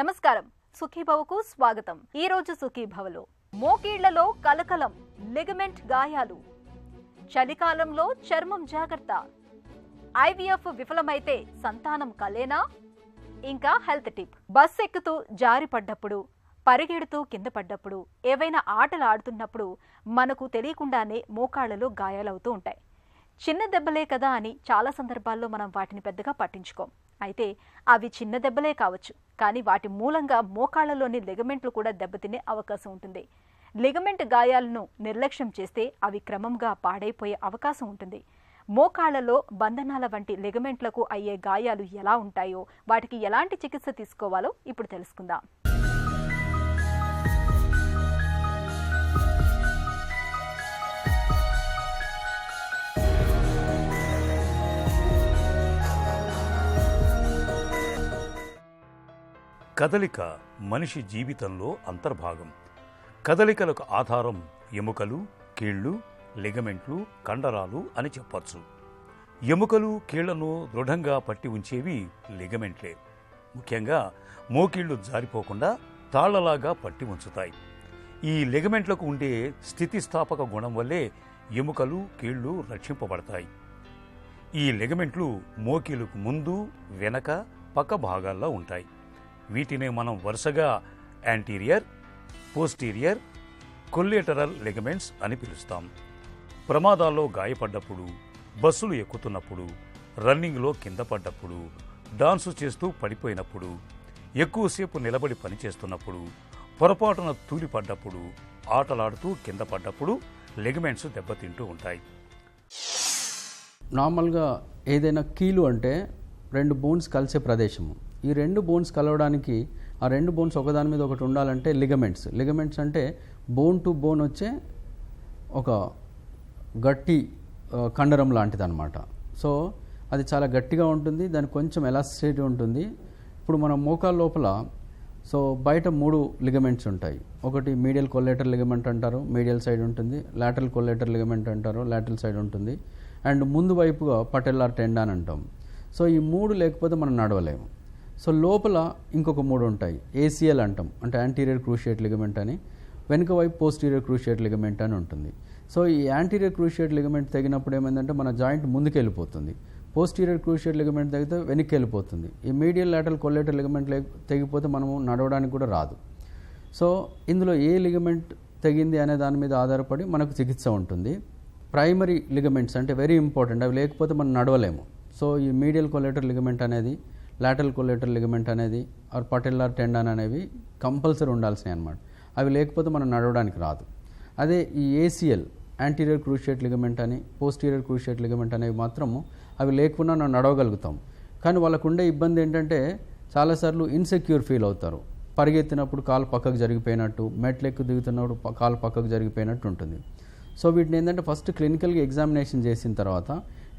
నమస్కారం, సుఖీభవకు స్వాగతం. ఈ రోజు సుఖీభవలో మోకీళ్లలో కలకలం, లిగమెంట్ గాయాలు, చలికాలంలో చర్మం జాగ్రత్త, ఐవీఎఫ్ విఫలమైతే సంతానం కలేనా, ఇంకా హెల్త్ టిప్. బస్ ఎక్కుతూ జారి పడ్డప్పుడు, పరిగెడుతూ కింద పడ్డప్పుడు, ఏవైనా ఆటలు ఆడుతున్నప్పుడు మనకు తెలియకుండానే మోకాళ్లలో గాయాలవుతూ ఉంటాయి. చిన్న దెబ్బలే కదా అని చాలా సందర్భాల్లో మనం వాటిని పెద్దగా పట్టించుకోం. అయితే అవి చిన్న దెబ్బలే కావచ్చు, కానీ వాటి మూలంగా మోకాళ్లలోని లిగమెంట్లు కూడా దెబ్బతినే అవకాశం ఉంటుంది. లిగమెంట్ గాయాలను నిర్లక్ష్యం చేస్తే అవి క్రమంగా పాడైపోయే అవకాశం ఉంటుంది. మోకాళ్లలో బంధనాల వంటి లిగమెంట్లకు అయ్యే గాయాలు ఎలా ఉంటాయో, వాటికి ఎలాంటి చికిత్స తీసుకోవాలో ఇప్పుడు తెలుసుకుందాం. కదలిక మనిషి జీవితంలో అంతర్భాగం. కదలికలకు ఆధారం ఎముకలు, కీళ్లు, లిగమెంట్లు, కండరాలు అని చెప్పచ్చు. ఎముకలు, కీళ్లను దృఢంగా పట్టి ఉంచేవి లిగమెంట్లే. ముఖ్యంగా మోకీళ్లు జారిపోకుండా తాళ్లలాగా పట్టి ఉంచుతాయి. ఈ లిగమెంట్లకు ఉండే స్థితిస్థాపక గుణం వల్లే ఎముకలు, కీళ్లు రక్షింపబడతాయి. ఈ లిగమెంట్లు మోకీలకు ముందు, వెనక, పక్క భాగాల్లో ఉంటాయి. వీటిని మనం వరుసగా యాంటీరియర్, పోస్టీరియర్, కొల్లేటరల్ లిగమెంట్స్ అని పిలుస్తాం. ప్రమాదాల్లో గాయపడ్డప్పుడు, బస్సులు ఎక్కుతున్నప్పుడు, రన్నింగ్లో కింద పడ్డప్పుడు, డాన్సు చేస్తూ పడిపోయినప్పుడు, ఎక్కువసేపు నిలబడి పనిచేస్తున్నప్పుడు, పొరపాటున తూలిపడ్డప్పుడు, ఆటలాడుతూ కింద పడ్డప్పుడు లిగమెంట్స్ దెబ్బతింటూ ఉంటాయి. నార్మల్గా ఏదైనా కీలు అంటే రెండు బోన్స్ కలిసే ప్రదేశము. ఈ రెండు బోన్స్ కలవడానికి ఆ రెండు బోన్స్ ఒకదాని మీద ఒకటి ఉండాలంటే లిగమెంట్స్ అంటే బోన్ టు బోన్ వచ్చే ఒక గట్టి కండరం లాంటిది అనమాట. సో అది చాలా గట్టిగా ఉంటుంది, దానికి కొంచెం ఎలాస్టిసిటీ ఉంటుంది. ఇప్పుడు మన మోకాళ్ళ లోపల సో బయట 3 లిగమెంట్స్ ఉంటాయి. ఒకటి మీడియల్ కొల్లేటర్ లిగమెంట్ అంటారు, మీడియల్ సైడ్ ఉంటుంది. లాటరల్ కొల్లేటర్ లిగమెంట్ అంటారు, లాటరల్ సైడ్ ఉంటుంది. అండ్ ముందు వైపుగా పటెల్లార్ టెండాన్ అంటాం. సో ఈ 3 లేకపోతే మనం నడవలేము. సో లోపల ఇంకొక 3 ఉంటాయి. ఏసీఎల్ అంటాం, అంటే యాంటీరియర్ క్రూషియేట్ లిగమెంట్ అని. వెనుక వైపు పోస్టీరియర్ క్రూషియేట్ లిగమెంట్ అని ఉంటుంది. సో ఈ యాంటీరియర్ క్రూషియేట్ లిగమెంట్ తెగినప్పుడు ఏమైందంటే మన జాయింట్ ముందుకు వెళ్ళిపోతుంది. పోస్టీరియర్ క్రూషియేట్ లిగమెంట్ తెగితే వెనక్కి వెళ్ళిపోతుంది. ఈ మీడియల్ లాటరల్ కొల్లేటర్ లిగమెంట్ తెగిపోతే మనము నడవడానికి కూడా రాదు. సో ఇందులో ఏ లిగమెంట్ తెగింది అనే దాని మీద ఆధారపడి మనకు చికిత్స ఉంటుంది. ప్రైమరీ లిగమెంట్స్ అంటే వెరీ ఇంపార్టెంట్, అవి లేకపోతే మనం నడవలేము. సో ఈ మీడియల్ కొల్లేటర్ లిగమెంట్ అనేది, లాటరల్ కొల్లేటర్ లిగమెంట్ అనేది, ఆర్ పటెల్లార్ టెండాన్ అనేవి కంపల్సరీ ఉండాల్సినవి అనమాట. అవి లేకపోతే మనం నడవడానికి రాదు. అదే ఈ ఏసీఎల్, యాంటీరియర్ క్రూషియేట్ లిగమెంట్ అని, పోస్టీరియర్ క్రూషియేట్ లిగమెంట్ అనేవి మాత్రము అవి లేకుండా మనం నడవగలుగుతాం. కానీ వాళ్ళకు ఉండే ఇబ్బంది ఏంటంటే చాలాసార్లు ఇన్సెక్యూర్ ఫీల్ అవుతారు. పరిగెత్తినప్పుడు కాలు పక్కకు జరిగిపోయినట్టు, మెట్లెక్కు దిగుతున్నప్పుడు కాలు పక్కకు జరిగిపోయినట్టు ఉంటుంది. సో వీటిని ఏంటంటే ఫస్ట్ క్లినికల్గా ఎగ్జామినేషన్ చేసిన తర్వాత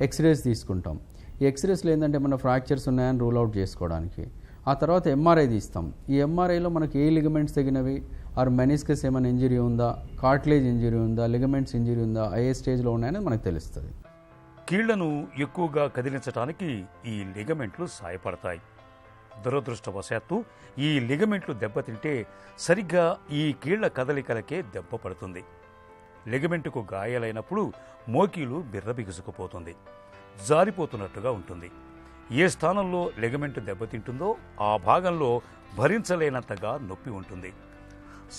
ఎక్స్రేస్ తీసుకుంటాం. ఈ ఎక్స్రేస్లో ఏంటంటే మన ఫ్రాక్చర్స్ ఉన్నాయని రూల్ అవుట్ చేసుకోవడానికి. ఆ తర్వాత ఎంఆర్ఐ తీస్తాం. ఈ ఎంఆర్ఐలో మనకి ఏ లిగమెంట్స్ తగినవి, ఆర్ మెనిస్కస్ ఏమైనా ఇంజరీ ఉందా, కార్టిలేజ్ ఇంజరీ ఉందా, లిగమెంట్స్ ఇంజరీ ఉందా, ఏ స్టేజ్లో ఉన్నాయని మనకు తెలుస్తుంది. కీళ్లను ఎక్కువగా కదిలించడానికి ఈ లిగమెంట్లు సాయపడతాయి. దురదృష్టవశాత్తు ఈ లిగమెంట్లు దెబ్బతింటే సరిగ్గా ఈ కీళ్ల కదలికలకే దెబ్బ పడుతుంది. లిగమెంటుకు గాయాలైనప్పుడు మోకీలు బిర్రబిగుసుకుపోతుంది, జారిపోతున్నట్టుగా ఉంటుంది. ఏ స్థానంలో లిగమెంట్ దెబ్బతింటుందో ఆ భాగంలో భరించలేనంతగా నొప్పి ఉంటుంది.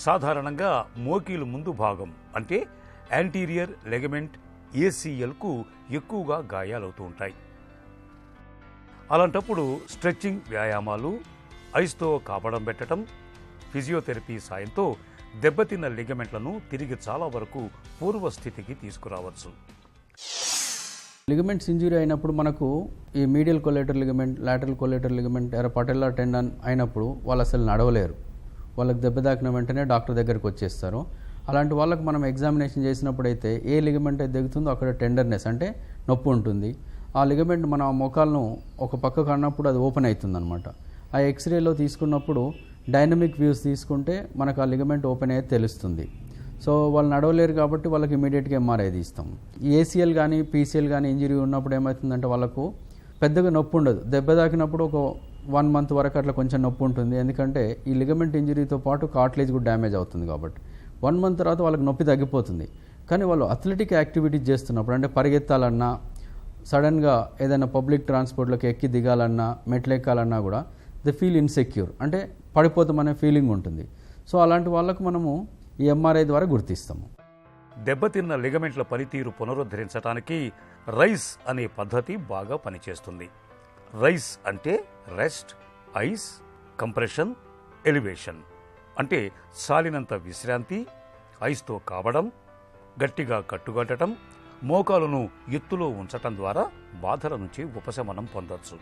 సాధారణంగా మోకీలు ముందు భాగం అంటే యాంటీరియర్ లిగమెంట్ ఏసీఎల్కు ఎక్కువగా గాయాలవుతూ ఉంటాయి. అలాంటప్పుడు స్ట్రెచ్చింగ్ వ్యాయామాలు, ఐస్తో కాపడం పెట్టడం, ఫిజియోథెరపీ సాయంతో దెబ్బతిన్న లిగమెంట్లను తిరిగి చాలా వరకు పూర్వస్థితికి తీసుకురావచ్చు. లిగమెంట్స్ ఇంజురీ అయినప్పుడు మనకు ఈ medial collateral ligament, lateral collateral ligament, patellar tendon అయినప్పుడు వాళ్ళు అసలు నడవలేరు. వాళ్ళకి దెబ్బ తాకిన వెంటనే డాక్టర్ దగ్గరికి వచ్చేస్తారు. అలాంటి వాళ్ళకి మనం ఎగ్జామినేషన్ చేసినప్పుడు అయితే ఏ లిగమెంట్ అయితే దిగుతుందో అక్కడ టెండర్నెస్ అంటే నొప్పి ఉంటుంది. ఆ లిగమెంట్ మన మోకాలను ఒక పక్కకు అన్నప్పుడు అది ఓపెన్ అవుతుంది అనమాట. ఆ ఎక్స్రేలో తీసుకున్నప్పుడు డైనమిక్ వ్యూస్ తీసుకుంటే మనకు ఆ లిగమెంట్ ఓపెన్ అయ్యేది తెలుస్తుంది. సో వాళ్ళు నడవలేరు కాబట్టి వాళ్ళకి ఇమీడియట్గా ఎంఆర్ఐ తీస్తాం. ఏసీఎల్ కానీ పీసీఎల్ కానీ ఇంజరీ ఉన్నప్పుడు ఏమవుతుందంటే వాళ్ళకు పెద్దగా నొప్పి ఉండదు. దెబ్బ తాకినప్పుడు ఒక 1 మంత్ వరకు అట్లా కొంచెం నొప్పి ఉంటుంది, ఎందుకంటే ఈ లిగమెంట్ ఇంజరీతో పాటు కార్టిలేజ్ కూడా డ్యామేజ్ అవుతుంది కాబట్టి 1 మంత్ తర్వాత వాళ్ళకి నొప్పి తగ్గిపోతుంది. కానీ వాళ్ళు అథ్లెటిక్ యాక్టివిటీస్ చేస్తున్నప్పుడు, అంటే పరిగెత్తాలన్నా, సడన్గా ఏదైనా పబ్లిక్ ట్రాన్స్పోర్ట్లోకి ఎక్కి దిగాలన్నా, మెట్లు ఎక్కాలన్నా కూడా దే ఫీల్ ఇన్సెక్యూర్, అంటే పడిపోతామనే ఫీలింగ్ ఉంటుంది. సో అలాంటి వాళ్ళకు మనము ఈ ఎంఆర్ఐ ద్వారా గుర్తిస్తాము. దెబ్బతిన్న లిగమెంట్ల పనితీరు పునరుద్ధరించడానికి రైస్ అనే పద్ధతి బాగా పనిచేస్తుంది. రైస్ అంటే రెస్ట్, ఐస్, కంప్రెషన్, ఎలివేషన్. అంటే సాలినంత విశ్రాంతి, ఐస్తో కావడం, గట్టిగా కట్టుకట్టడం, మోకాలును ఎత్తులో ఉంచటం ద్వారా బాధల నుంచి ఉపశమనం పొందవచ్చు.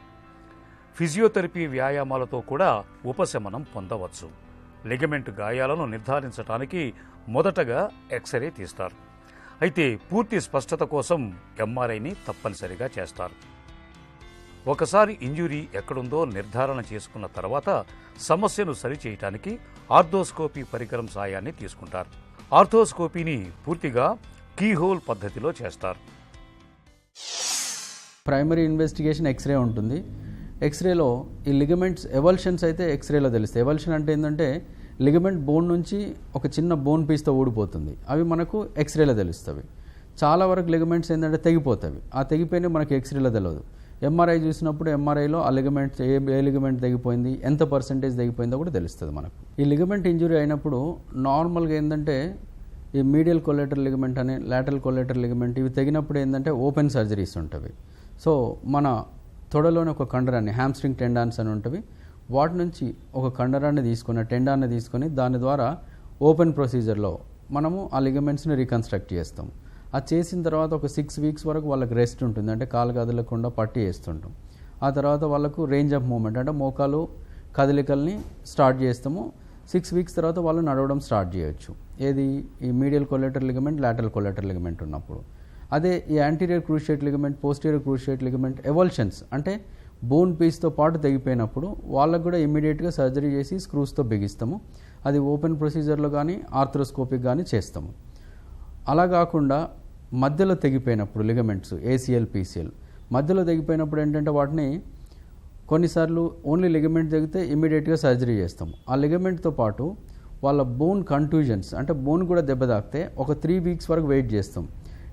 ఫిజియోథెరపీ వ్యాయామాలతో కూడా ఉపశమనం పొందవచ్చు. లిగమెంట్ గాయాలను నిర్ధారించడానికి మొదటగా ఎక్స్రే తీస్తారు. అయితే పూర్తి స్పష్టత కోసం ఎంఆర్ఐని తప్పనిసరిగా చేస్తారు. ఒకసారి ఇంజురీ ఎక్కడుందో నిర్ధారణ చేసుకున్న తర్వాత సమస్యను సరిచేయటానికి ఆర్థోస్కోపీ పరికరం సాయాన్ని తీసుకుంటారు. ఆర్థోస్కోపీని పూర్తిగా కీహోల్ పద్ధతిలో చేస్తారు. ప్రైమరీ ఇన్వెస్టిగేషన్ ఎక్స్రే ఉంటుంది. ఎక్స్రేలో ఈ లిగమెంట్స్ ఎవల్షన్స్ అయితే ఎక్స్రేలో తెలుస్తాయి. ఎవల్షన్ అంటే ఏంటంటే లిగమెంట్ బోన్ నుంచి ఒక చిన్న బోన్ పీస్తో ఊడిపోతుంది, అవి మనకు ఎక్స్రేలో తెలుస్తాయి. చాలా వరకు లిగమెంట్స్ ఏంటంటే తెగిపోతాయి, ఆ తెగిపోయినా మనకి ఎక్స్రేలో తెలియదు. ఎంఆర్ఐ చూసినప్పుడు ఎంఆర్ఐలో ఆ లిగమెంట్ ఏ లిగమెంట్ తెగిపోయింది, ఎంత పర్సెంటేజ్ తెగిపోయిందో కూడా తెలుస్తుంది మనకు. ఈ లిగమెంట్ ఇంజురీ అయినప్పుడు నార్మల్గా ఏంటంటే ఈ మీడియల్ కొలేటరల్ లిగమెంట్ అని, లాటరల్ కొలేటరల్ లిగమెంట్, ఇవి తెగినప్పుడు ఏంటంటే ఓపెన్ సర్జరీస్ ఉంటుంది. సో మన తొడలోని ఒక కండరాన్ని, హ్యామ్స్ట్రింగ్ టెండాన్స్ అని ఉంటుంది, వాటి నుంచి ఒక కండరాన్ని తీసుకొని, టెండాన్ని తీసుకొని దాని ద్వారా ఓపెన్ ప్రొసీజర్లో మనము ఆ లిగమెంట్స్ని రీకన్స్ట్రక్ట్ చేస్తాం. అది చేసిన తర్వాత ఒక 6 వీక్స్ వరకు వాళ్ళకి రెస్ట్ ఉంటుంది, అంటే కాలు కదలకుండా పట్టి వేస్తుంటాం. ఆ తర్వాత వాళ్ళకు రేంజ్ ఆఫ్ మూమెంట్, అంటే మోకాలు కదలికల్ని స్టార్ట్ చేస్తాము. 6 వీక్స్ తర్వాత వాళ్ళు నడవడం స్టార్ట్ చేయొచ్చు. ఏది ఈ medial collateral ligament, lateral collateral ligament ఉన్నప్పుడు. అదే ఈ anterior cruciate ligament, posterior cruciate ligament avulsions అంటే బోన్ పీస్తో పాటు తెగిపోయినప్పుడు వాళ్ళకు కూడా ఇమ్మీడియట్గా సర్జరీ చేసి స్క్రూస్తో బిగిస్తాము. అది ఓపెన్ ప్రొసీజర్లో కానీ ఆర్థ్రోస్కోపిక్ కానీ చేస్తాము. అలా కాకుండా మధ్యలో తెగిపోయినప్పుడు లిగమెంట్స్, ఏసీఎల్, పీసీఎల్ మధ్యలో తెగిపోయినప్పుడు ఏంటంటే వాటిని కొన్నిసార్లు ఓన్లీ లిగమెంట్ తెగితే ఇమ్మీడియట్గా సర్జరీ చేస్తాము. ఆ లిగమెంట్తో పాటు వాళ్ళ బోన్ కంట్యూజన్స్, అంటే బోన్ కూడా దెబ్బ తాకితే ఒక 3 వీక్స్ వరకు వెయిట్ చేస్తాం.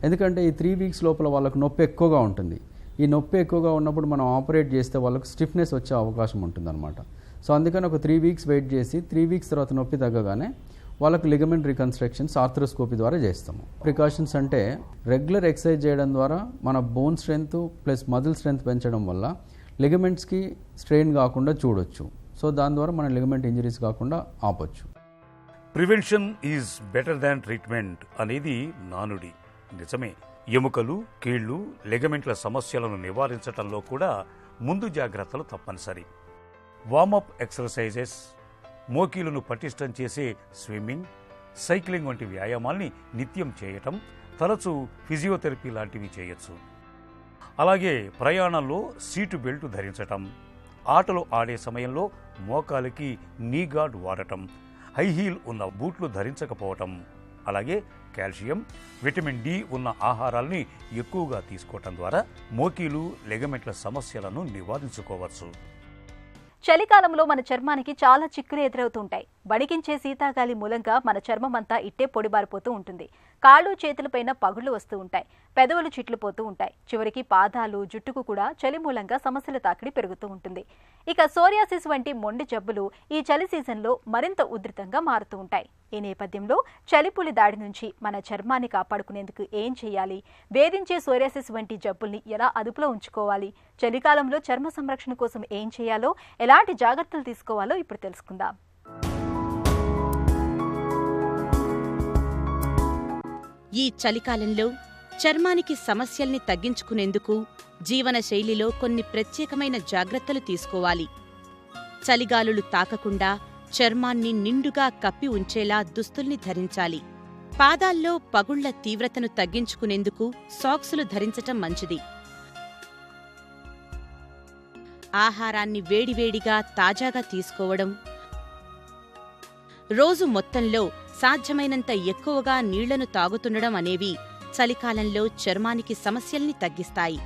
ఎందుకంటే ఈ 3 వీక్స్ లోపల వాళ్ళకు నొప్పి ఎక్కువగా ఉంటుంది. ఈ నొప్పి ఎక్కువగా ఉన్నప్పుడు మనం ఆపరేట్ చేస్తే వాళ్ళకు స్టిఫ్నెస్ వచ్చే అవకాశం ఉంటుందన్నమాట. సో అందుకని ఒక 3 వీక్స్ వెయిట్ చేసి 3 వీక్స్ తర్వాత నొప్పి తగ్గగానే వాళ్ళకు లిగమెంట్ రికన్స్ట్రక్షన్స్ ఆర్థ్రోస్కోపీ ద్వారా చేస్తాము. ప్రికాషన్స్ అంటే రెగ్యులర్ ఎక్సర్సైజ్ చేయడం ద్వారా మన bone strength plus muscle strength పెంచడం వల్ల లిగమెంట్స్కి స్ట్రెయిన్ కాకుండా చూడొచ్చు. సో దాని ద్వారా మన లిగమెంట్ ఇంజరీస్ కాకుండా ఆపొచ్చు. Prevention is better than treatment అనేది నానుడి. నిజమే. ఎముకలు, కీళ్లు, లిగమెంట్ల సమస్యలను నివారించడంలో కూడా ముందు జాగ్రత్తలు తప్పనిసరి. వార్మప్ ఎక్సర్సైజెస్, మోకీలను పటిష్టం చేసే స్విమ్మింగ్, సైక్లింగ్ వంటి వ్యాయామాల్ని నిత్యం చేయటం, తరచూ ఫిజియోథెరపీ లాంటివి చేయొచ్చు. అలాగే ప్రయాణంలో సీటు బెల్ట్ ధరించటం, ఆటలు ఆడే సమయంలో మోకాలికి నీ గార్డ్ వాడటం, హై హీల్ ఉన్న బూట్లు ధరించకపోవటం, అలాగే కాల్షియం, విటమిన్ డి ఉన్న ఆహారాల్ని ఎక్కువగా తీసుకోవటం ద్వారా మోకీలు, లిగమెంట్ల సమస్యలను నివారించుకోవచ్చు. చలికాలంలో మన చర్మానికి చాలా చిక్కులు ఎదురవుతుంటాయి. వణికించే శీతాగాలి మూలంగా మన చర్మం అంతా ఇట్టే పొడిబారిపోతూ ఉంటుంది. కాళ్ళు, చేతులపైన పగుళ్లు వస్తూ ఉంటాయి. పెదవులు చిట్లిపోతూ ఉంటాయి. చివరికి పాదాలు, జుట్టుకు కూడా చలి మూలంగా సమస్యల తాకిడి పెరుగుతూ ఉంటుంది. ఇక సోరియాసిస్ వంటి మొండి జబ్బులు ఈ చలి సీజన్లో మరింత ఉధృతంగా మారుతూ ఉంటాయి. ఈ నేపథ్యంలో చలిపులి దాడి నుంచి మన చర్మాన్ని కాపాడుకునేందుకు ఏం చేయాలి? వేధించే సోరియాసిస్ వంటి జబ్బుల్ని ఎలా అదుపులో ఉంచుకోవాలి? చలికాలంలో చర్మ సంరక్షణ కోసం ఏం చేయాలో, ఎలాంటి జాగ్రత్తలు తీసుకోవాలో ఇప్పుడు తెలుసుకుందాం. ఈ చలికాలంలో చర్మానికి సమస్యల్ని తగ్గించుకునేందుకు జీవన శైలిలో కొన్ని ప్రత్యేకమైన జాగ్రత్తలు తీసుకోవాలి. చలిగాలులు తాకకుండా చర్మాన్ని నిండుగా కప్పి ఉంచేలా దుస్తుల్ని ధరించాలి. పాదాల్లో పగుళ్ల తీవ్రతను తగ్గించుకునేందుకు సాక్సులు ధరించటం మంచిది. ఆహారాన్ని వేడివేడిగా తాజాగా తీసుకోవడం, రోజు మొత్తంలో సాధ్యమైనంత ఎక్కువగా నీళ్లను తాగుతుండడం అనేవి చలికాలంలో చర్మానికి సమస్యల్ని తగ్గిస్తాయి.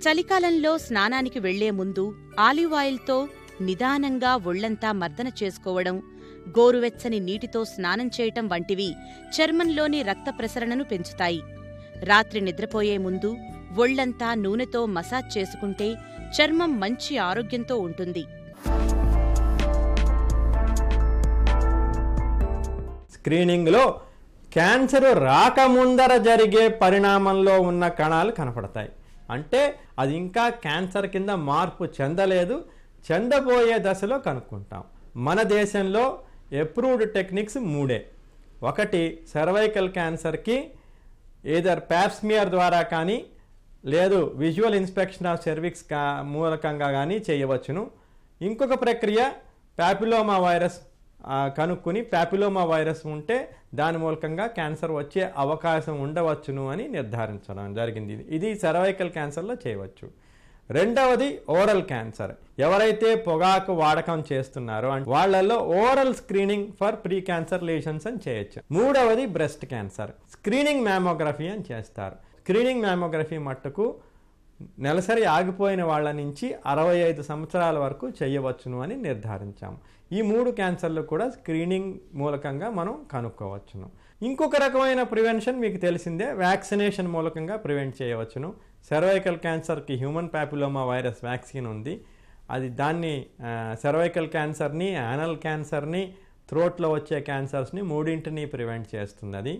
చలికాలంలో స్నానానికి వెళ్లే ముందు ఆలివ్ ఆయిల్తో నిదానంగా ఒళ్లంతా మర్దన చేసుకోవడం, గోరువెచ్చని నీటితో స్నానం చేయటం వంటివి చర్మంలోని రక్త ప్రసరణను పెంచుతాయి. రాత్రి నిద్రపోయే ముందు ఒళ్లంతా నూనెతో మసాజ్ చేసుకుంటే చర్మం మంచి ఆరోగ్యంతో ఉంటుంది. స్క్రీనింగ్లో క్యాన్సర్ రాకముందర జరిగే పరిణామంలో ఉన్న కణాలు కనపడతాయి. అంటే అది ఇంకా క్యాన్సర్ కింద మార్పు చెందలేదు, చెందబోయే దశలో కనుక్కుంటాం. మన దేశంలో అప్రూవ్డ్ టెక్నిక్స్ 3. ఒకటి సర్వైకల్ క్యాన్సర్కి ఏదర్ ప్యాప్స్మియర్ ద్వారా కానీ లేదు విజువల్ ఇన్స్పెక్షన్ ఆఫ్ సర్విక్స్ మూలకంగా కానీ చేయవచ్చును. ఇంకొక ప్రక్రియ ప్యాపిలోమా వైరస్ కనుక్కుని ప్యాపిలోమా వైరస్ ఉంటే దాని మూలకంగా క్యాన్సర్ వచ్చే అవకాశం ఉండవచ్చును అని నిర్ధారించడం జరిగింది. ఇది సర్వైకల్ క్యాన్సర్లో చేయవచ్చు. రెండవది ఓరల్ క్యాన్సర్. ఎవరైతే పొగాకు వాడకం చేస్తున్నారో వాళ్ళల్లో oral screening for pre cancer lesions అని చేయొచ్చు. మూడవది బ్రెస్ట్ క్యాన్సర్. స్క్రీనింగ్ మ్యామోగ్రఫీ అని చేస్తారు. స్క్రీనింగ్ మ్యామోగ్రఫీ మట్టుకు నెలసరి ఆగిపోయిన వాళ్ళ నుంచి 65 సంవత్సరాల వరకు చేయవచ్చును అని నిర్ధారించాము. ఈ 3 క్యాన్సర్లు కూడా స్క్రీనింగ్ మూలకంగా మనం కనుక్కోవచ్చును. ఇంకొక రకమైన ప్రివెన్షన్ మీకు తెలిసిందే, వ్యాక్సినేషన్ మూలకంగా ప్రివెంట్ చేయవచ్చును. సర్వైకల్ క్యాన్సర్కి హ్యూమన్ ప్యాపిలోమా వైరస్ వ్యాక్సిన్ ఉంది. అది దాన్ని సర్వైకల్ క్యాన్సర్ని, యానల్ క్యాన్సర్ని, థ్రోట్లో వచ్చే క్యాన్సర్స్ని 3ని ప్రివెంట్ చేస్తుంది. అది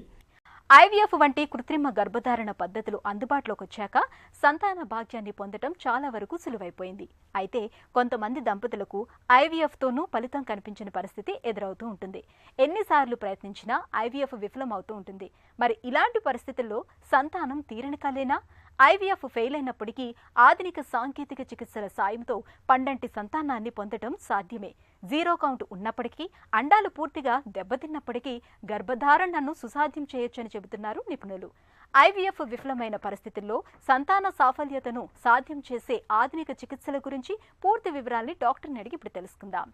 ఐవీఎఫ్ వంటి కృత్రిమ గర్భధారణ పద్ధతులు అందుబాటులోకి వచ్చాక సంతాన భాగ్యాన్ని పొందడం చాలా వరకు సులువైపోయింది. అయితే కొంతమంది దంపతులకు ఐవీఎఫ్తోనూ ఫలితం కనిపించిన పరిస్థితి ఎదురవుతూ ఉంటుంది. ఎన్నిసార్లు ప్రయత్నించినా ఐవీఎఫ్ విఫలమవుతూ ఉంటుంది. మరి ఇలాంటి పరిస్థితుల్లో సంతానం తీరని కలేనా? ఐవీఎఫ్ ఫెయిల్ అయినప్పటికీ ఆధునిక సాంకేతిక చికిత్సల సాయంతో పండంటి సంతానాన్ని పొందడం సాధ్యమే. జీరో కౌంట్ ఉన్నప్పటికీ, అండాలు పూర్తిగా దెబ్బతిన్నప్పటికీ గర్భధారణను సుసాధ్యం చేయొచ్చని చెబుతున్నారు నిపుణులు. ఐవీఎఫ్ విఫలమైన పరిస్థితుల్లో సంతాన సాఫల్యతను సాధ్యం చేసే ఆధునిక చికిత్సల గురించి పూర్తి వివరాల్ని డాక్టర్ని అడిగి ఇప్పుడు తెలుసుకుందాం.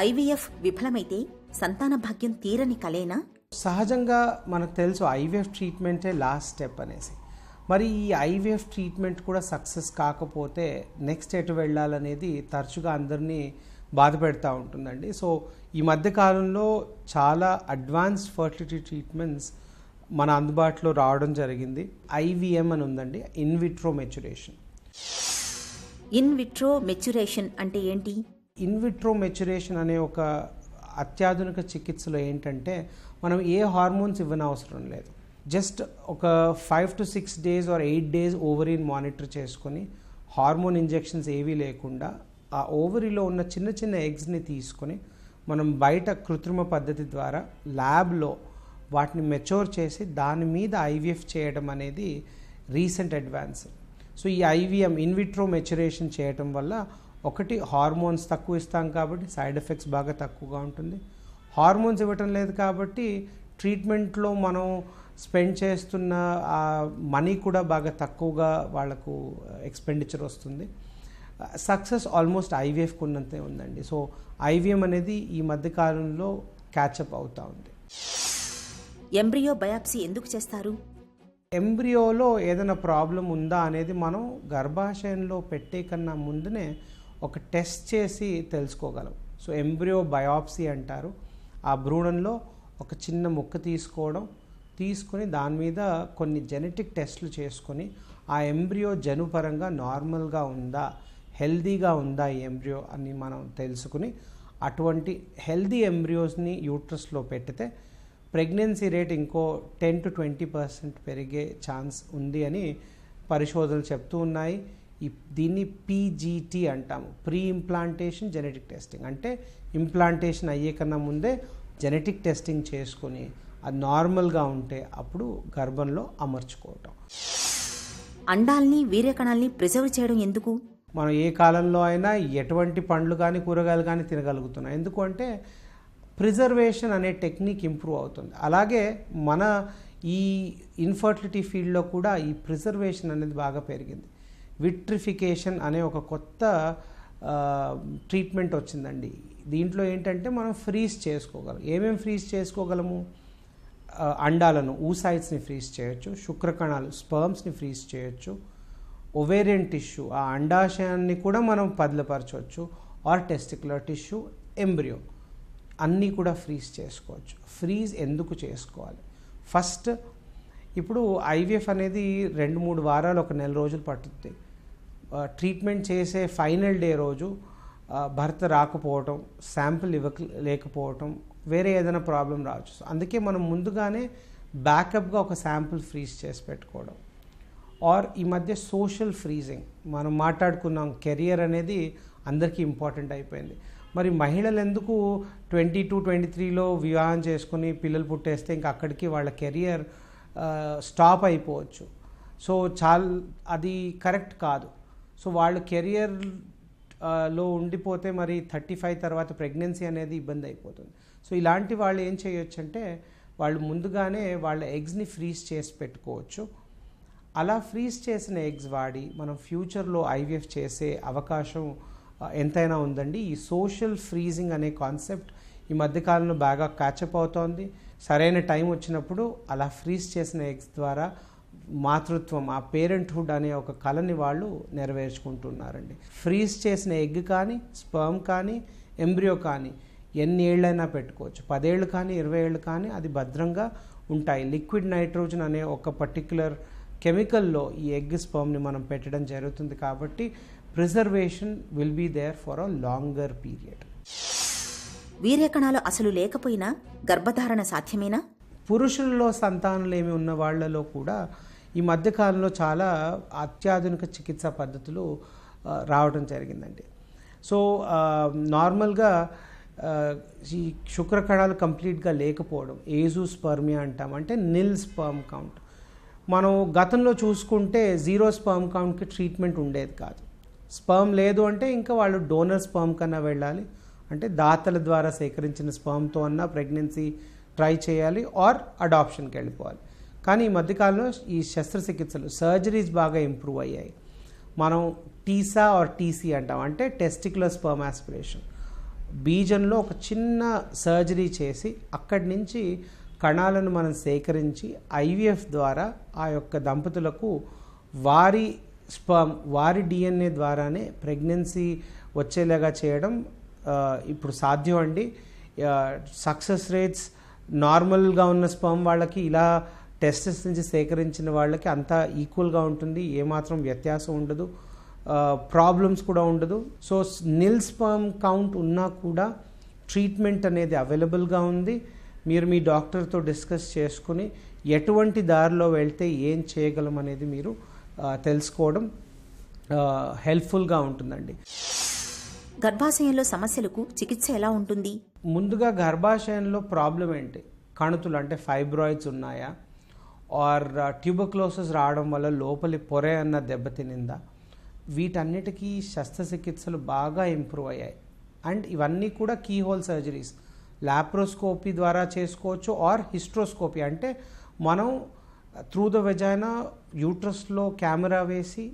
ఐవీఎఫ్ విఫలమైతే సంతాన భాగ్యం తీరని కలేనా? సహజంగా మనకు తెలుసు ఐవీఎఫ్ ట్రీట్మెంటే లాస్ట్ స్టెప్ అనేసి. మరి ఈ ఐవీఎఫ్ ట్రీట్మెంట్ కూడా సక్సెస్ కాకపోతే నెక్స్ట్ ఎటు వెళ్ళాలనేది తరచుగా అందరినీ బాధ పెడతా ఉంటుందండి. సో ఈ మధ్యకాలంలో చాలా అడ్వాన్స్డ్ ఫర్టిలిటీ ట్రీట్మెంట్స్ మన అందుబాటులో రావడం జరిగింది. ఐవీఎం అని ఉందండి, in vitro maturation. In vitro maturation అంటే ఏంటి? ఇన్ విట్రో మెచ్యురేషన్ అనే ఒక అత్యాధునిక చికిత్సలో ఏంటంటే మనం ఏ హార్మోన్స్ ఇవ్వనవసరం లేదు. జస్ట్ ఒక 5 to 6 days or 8 days ఓవరీని monitor చేసుకొని హార్మోన్ ఇంజెక్షన్స్ ఏవీ లేకుండా ఆ ఓవరీలో ఉన్న చిన్న చిన్న ఎగ్స్ని తీసుకొని మనం బయట కృత్రిమ పద్ధతి ద్వారా ల్యాబ్లో వాటిని మెచ్యూర్ చేసి దాని మీద ఐవీఎఫ్ చేయడం అనేది రీసెంట్ అడ్వాన్స్. సో ఈ ఐవీఎం ఇన్ విట్రో మెచ్యురేషన్ చేయడం వల్ల ఒకటి హార్మోన్స్ తక్కువ ఇస్తాం కాబట్టి సైడ్ ఎఫెక్ట్స్ బాగా తక్కువగా ఉంటుంది. హార్మోన్స్ ఇవ్వటం లేదు కాబట్టి ట్రీట్మెంట్లో మనం స్పెండ్ చేస్తున్న ఆ మనీ కూడా బాగా తక్కువగా వాళ్ళకు ఎక్స్పెండిచర్ వస్తుంది. సక్సెస్ ఆల్మోస్ట్ ఐవీఎఫ్కి ఉన్నంతే ఉందండి. సో ఐవీఎం అనేది ఈ మధ్యకాలంలో క్యాచప్ అవుతూ ఉంది. ఎంబ్రియో బయాప్సీ ఎందుకు చేస్తారు? ఎంబ్రియోలో ఏదైనా ప్రాబ్లం ఉందా అనేది మనం గర్భాశయంలో పెట్టే కన్నా ముందునే ఒక టెస్ట్ చేసి తెలుసుకోగలం. సో ఎంబ్రియో బయాప్సీ అంటారు. ఆ భ్రూణంలో ఒక చిన్న ముక్క తీసుకొని దాని మీద కొన్ని జెనెటిక్ టెస్ట్లు చేసుకొని ఆ ఎంబ్రియో జనుపరంగా నార్మల్గా ఉందా, హెల్దీగా ఉందా ఈ ఎంబ్రియో అని మనం తెలుసుకుని అటువంటి హెల్దీ ఎంబ్రియోస్ని యూట్రస్లో పెడితే ప్రెగ్నెన్సీ రేట్ ఇంకో 10 to 20% పెరిగే ఛాన్స్ ఉంది అని పరిశోధనలు చెప్తూ ఉన్నాయి. దీన్ని పీజీటీ అంటాము, ప్రీ ఇంప్లాంటేషన్ జెనెటిక్ టెస్టింగ్. అంటే ఇంప్లాంటేషన్ అయ్యే కన్నా ముందే జెనెటిక్ టెస్టింగ్ చేసుకొని అది నార్మల్గా ఉంటే అప్పుడు గర్భంలో అమర్చుకోవటం. అండాల్ని వీర్యకణాల్ని ప్రిజర్వ్ చేయడం ఎందుకు? మనం ఏ కాలంలో అయినా ఎటువంటి పండ్లు కానీ కూరగాయలు కానీ తినగలుగుతున్నాం. ఎందుకు అంటే ప్రిజర్వేషన్ అనే టెక్నిక్ ఇంప్రూవ్ అవుతుంది. అలాగే మన ఈ ఇన్ఫర్టిలిటీ ఫీల్డ్లో కూడా ఈ ప్రిజర్వేషన్ అనేది బాగా పెరిగింది. విట్రిఫికేషన్ అనే ఒక కొత్త ట్రీట్మెంట్ వచ్చిందండి. దీంట్లో ఏంటంటే మనం ఫ్రీజ్ చేసుకోగలం. ఏమేమి ఫ్రీజ్ చేసుకోగలము? అండాలను, ఊసైట్స్ని ఫ్రీజ్ చేయొచ్చు, శుక్రకణాలు స్పర్మ్స్ని ఫ్రీజ్ చేయొచ్చు, ఒవేరియన్ టిష్యూ ఆ అండాశయాన్ని కూడా మనం పదిలపరచవచ్చు, ఆర్ టెస్టికులర్ టిష్యూ, ఎంబ్రియో అన్నీ కూడా ఫ్రీజ్ చేసుకోవచ్చు. ఫ్రీజ్ ఎందుకు చేసుకోవాలి? ఫస్ట్, ఇప్పుడు ఐవీఎఫ్ అనేది 2-3 వారాలు, 1 నెల రోజులు పట్టుద్ది. ట్రీట్మెంట్ చేసే ఫైనల్ డే రోజు భర్త రాకపోవటం, శాంపిల్ లేకపోవటం, వేరే ఏదైనా ప్రాబ్లం రావచ్చు. అందుకే మనం ముందుగానే బ్యాకప్గా ఒక శాంపిల్ ఫ్రీజ్ చేసి పెట్టుకోవడం. ఆర్ ఈ మధ్య సోషల్ ఫ్రీజింగ్ మనం మాట్లాడుకున్నాం. కెరియర్ అనేది అందరికీ ఇంపార్టెంట్ అయిపోయింది. మరి మహిళలు ఎందుకు 22-23లో వివాహం చేసుకుని పిల్లలు పుట్టేస్తే ఇంకా అక్కడికి వాళ్ళ కెరియర్ స్టాప్ అయిపోవచ్చు. సో అది కరెక్ట్ కాదు. సో వాళ్ళు కెరియర్లో ఉండిపోతే మరి 35 తర్వాత ప్రెగ్నెన్సీ అనేది ఇబ్బంది అయిపోతుంది. సో ఇలాంటి వాళ్ళు ఏం చేయొచ్చు అంటే వాళ్ళు ముందుగానే వాళ్ళ ఎగ్స్ని ఫ్రీజ్ చేసి పెట్టుకోవచ్చు. అలా ఫ్రీజ్ చేసిన ఎగ్స్ వాడి మనం ఫ్యూచర్లో ఐవీఎఫ్ చేసే అవకాశం ఎంతైనా ఉందండి. ఈ సోషల్ ఫ్రీజింగ్ అనే కాన్సెప్ట్ ఈ మధ్యకాలంలో బాగా క్యాచప్ అవుతోంది. సరైన టైం వచ్చినప్పుడు అలా ఫ్రీజ్ చేసిన ఎగ్స్ ద్వారా మాతృత్వం, ఆ పేరెంట్హుడ్ అనే ఒక కళని వాళ్ళు నెరవేర్చుకుంటున్నారండి. ఫ్రీజ్ చేసిన ఎగ్ కానీ, స్పర్మ్ కానీ, ఎంబ్రియో కానీ ఎన్ని ఏళ్ళైనా పెట్టుకోవచ్చు. 10 ఏళ్ళు కానీ 20 ఏళ్ళు కానీ అది భద్రంగా ఉంటాయి. లిక్విడ్ నైట్రోజన్ అనే ఒక పర్టిక్యులర్ కెమికల్లో ఈ ఎగ్ స్పర్మ్ని మనం పెట్టడం జరుగుతుంది. కాబట్టి preservation will be there for a longer period. వీర్యకణాలు అసలు లేకపోయినా గర్భధారణ సాధ్యమేనా? పురుషుల్లో సంతానలేమి ఉన్న వాళ్ళలో కూడా ఈ మధ్యకాలంలో చాలా అత్యాధునిక చికిత్సా పద్ధతులు రావడం జరిగిందండి. సో నార్మల్గా ఈ శుక్రకణాలు కంప్లీట్గా లేకపోవడం, ఏజూస్పర్మియా అంటాం, అంటే నిల్ స్పర్మ్ కౌంట్. మనం గతంలో చూసుకుంటే 0 స్పర్మ్ కౌంట్కి ట్రీట్మెంట్ ఉండేది కాదు. స్పర్మ్ లేదు అంటే ఇంకా వాళ్ళు డోనర్ స్పర్మ్ కన్నా వెళ్ళాలి, అంటే దాతల ద్వారా సేకరించిన స్పర్మ్తో అన్నా ప్రెగ్నెన్సీ ట్రై చేయాలి, ఆర్ అడాప్షన్కి వెళ్ళిపోవాలి. కానీ ఈ మధ్యకాలంలో ఈ శస్త్రచికిత్సలు, సర్జరీస్ బాగా ఇంప్రూవ్ అయ్యాయి. మనం టీసా ఆర్ టీసీ అంటాం, అంటే టెస్టికులర్ స్పర్మ్ ఆస్పిరేషన్. బీజంలో ఒక చిన్న సర్జరీ చేసి అక్కడి నుంచి కణాలను మనం సేకరించి ఐవీఎఫ్ ద్వారా ఆ యొక్క దంపతులకు వారి స్పర్మ్, వారి డిఎన్ఏ ద్వారానే ప్రెగ్నెన్సీ వచ్చేలాగా చేయడం ఇప్పుడు సాధ్యం అండి. సక్సెస్ రేట్స్ నార్మల్గా ఉన్న స్పర్మ్ వాళ్ళకి ఇలా టెస్టెస్ నుంచి సేకరించిన వాళ్ళకి అంతా ఈక్వల్గా ఉంటుంది. ఏమాత్రం వ్యత్యాసం ఉండదు, ప్రాబ్లమ్స్ కూడా ఉండదు. సో నిల్ స్పర్మ్ కౌంట్ ఉన్నా కూడా ట్రీట్మెంట్ అనేది అవైలబుల్గా ఉంది. మీరు మీ డాక్టర్తో డిస్కస్ చేసుకుని ఎటువంటి దారిలో వెళ్తే ఏం చేయగలం అనేది మీరు తెలుసుకోవడం హెల్ప్ఫుల్గా ఉంటుందండి. గర్భాశయంలో సమస్యలకు చికిత్స ఎలా ఉంటుంది? ముందుగా గర్భాశయంలో ప్రాబ్లం ఏంటి? కణుతులు అంటే ఫైబ్రాయిడ్స్ ఉన్నాయా, ఆర్ ట్యూబర్క్లోసిస్ రావడం వల్ల లోపలి పొర అన్న దెబ్బతినిందా? వీటన్నిటికీ శస్త్రచికిత్సలు బాగా ఇంప్రూవ్ అయ్యాయి. అండ్ ఇవన్నీ కూడా కీహోల్ సర్జరీస్, లాప్రోస్కోపీ ద్వారా చేసుకోవచ్చు, ఆర్ హిస్ట్రోస్కోపీ అంటే మనం త్రూ ద వెజైనా యూట్రస్లో కెమెరా వేసి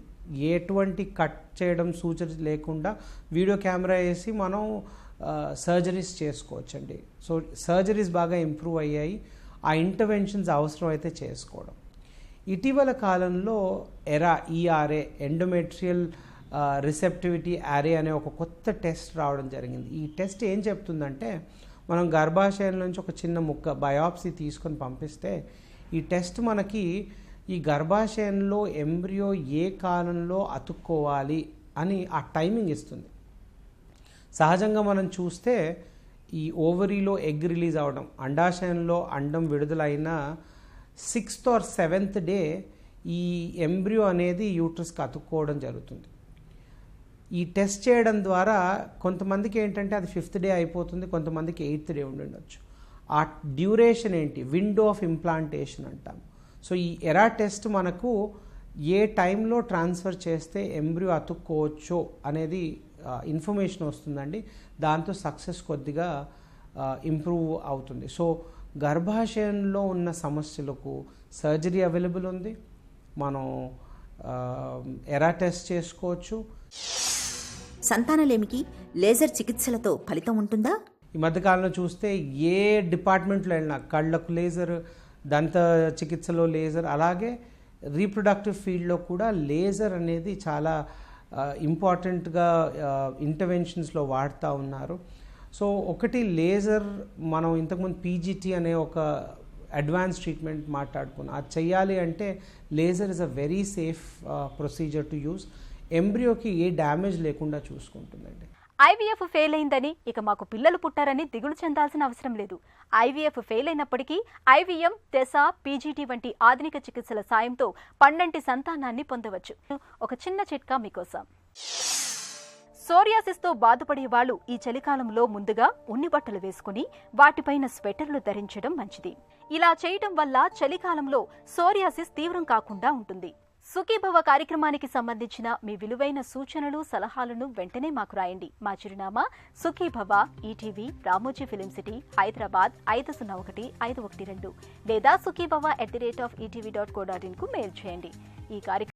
ఎటువంటి కట్ చేయడం సూచన లేకుండా వీడియో కెమెరా వేసి మనం సర్జరీస్ చేసుకోవచ్చండి. సో సర్జరీస్ బాగా ఇంప్రూవ్ అయ్యాయి. ఆ ఇంటర్వెన్షన్స్ అవసరం అయితే చేసుకోవడం. ఇటీవల కాలంలో ఈఆర్ఏ, ఎండోమెట్రియల్ రిసెప్టివిటీ యారే అనే ఒక కొత్త టెస్ట్ రావడం జరిగింది. ఈ టెస్ట్ ఏం చెప్తుందంటే, మనం గర్భాశయం నుంచి ఒక చిన్న ముక్క బయాప్సీ తీసుకొని పంపిస్తే ఈ టెస్ట్ మనకి ఈ గర్భాశయంలో ఎంబ్రియో ఏ కాలంలో అతుక్కోవాలి అని ఆ టైమింగ్ ఇస్తుంది. సహజంగా మనం చూస్తే ఈ ఓవరీలో ఎగ్ రిలీజ్ అవ్వడం, అండాశయంలో అండం విడుదలైన 6th or 7th డే ఈ ఎంబ్రియో అనేది యూట్రస్కి అతుక్కోవడం జరుగుతుంది. ఈ టెస్ట్ చేయడం ద్వారా కొంతమందికి ఏంటంటే అది 5th డే అయిపోతుంది, కొంతమందికి 8th డే ఉండొచ్చు. ఆ డ్యూరేషన్ ఏంటి? విండో ఆఫ్ ఇంప్లాంటేషన్ అంటాం. సో ఈ ఎరా టెస్ట్ మనకు ఏ టైంలో ట్రాన్స్ఫర్ చేస్తే ఎంబ్రియో అతుక్కోవచ్చో అనేది ఇన్ఫర్మేషన్ వస్తుందండి. దాంతో సక్సెస్ కొద్దిగా ఇంప్రూవ్ అవుతుంది. సో గర్భాశయంలో ఉన్న సమస్యలకు సర్జరీ అవైలబుల్ ఉంది. మనం ఎరా టెస్ట్ చేసుకోవచ్చు. సంతానలేమికి లేజర్ చికిత్సలతో ఫలితం ఉంటుందా? ఈ మధ్యకాలంలో చూస్తే ఏ డిపార్ట్మెంట్లో వెళ్ళినా కళ్ళకు లేజర్, దంత చికిత్సలో లేజర్, అలాగే రీప్రొడక్టివ్ ఫీల్డ్లో కూడా లేజర్ అనేది చాలా ఇంపార్టెంట్గా ఇంటర్వెన్షన్స్లో వాడుతూ ఉన్నారు. సో ఒకటి లేజర్, మనం ఇంతకుముందు పీజీటీ అనే ఒక అడ్వాన్స్ ట్రీట్మెంట్ మాట్లాడుకున్నాం. అది చెయ్యాలి అంటే laser is a very safe procedure to use. ఎంబ్రియోకి ఏ డ్యామేజ్ లేకుండా చూసుకుంటుందండి. ఐవీఎఫ్ ఫెయిల్ అయిందని ఇక మాకు పిల్లలు పుట్టారని దిగులు చెందాల్సిన అవసరం లేదు. ఐవీఎఫ్ ఫెయిల్ అయినప్పటికీ ఐవీఎం, తెస, పీజీటీ వంటి ఆధునిక చికిత్సల సాయంతో పండంటి సంతానాన్ని పొందవచ్చు. ఒక చిన్న చిట్కా మీకోసం. సోరియాసిస్తో బాధపడే వాళ్ళు ఈ చలికాలంలో ముందుగా ఉన్ని బట్టలు వేసుకుని వాటిపైన స్వెటర్లు ధరించడం మంచిది. ఇలా చేయడం వల్ల చలికాలంలో సోరియాసిస్ తీవ్రం కాకుండా ఉంటుంది. సుఖీభవ కార్యక్రమానికి సంబంధించిన మీ విలువైన సూచనలు, సలహాలను వెంటనే మాకు రాయండి. మా చిరునామా Sukhibhava, ETV, Ramoji film city, Hyderabad 501512 లేదా sukhibhava@etv.co.in కు మెయిల్ చేయండి. ఈ కార్యక్రమం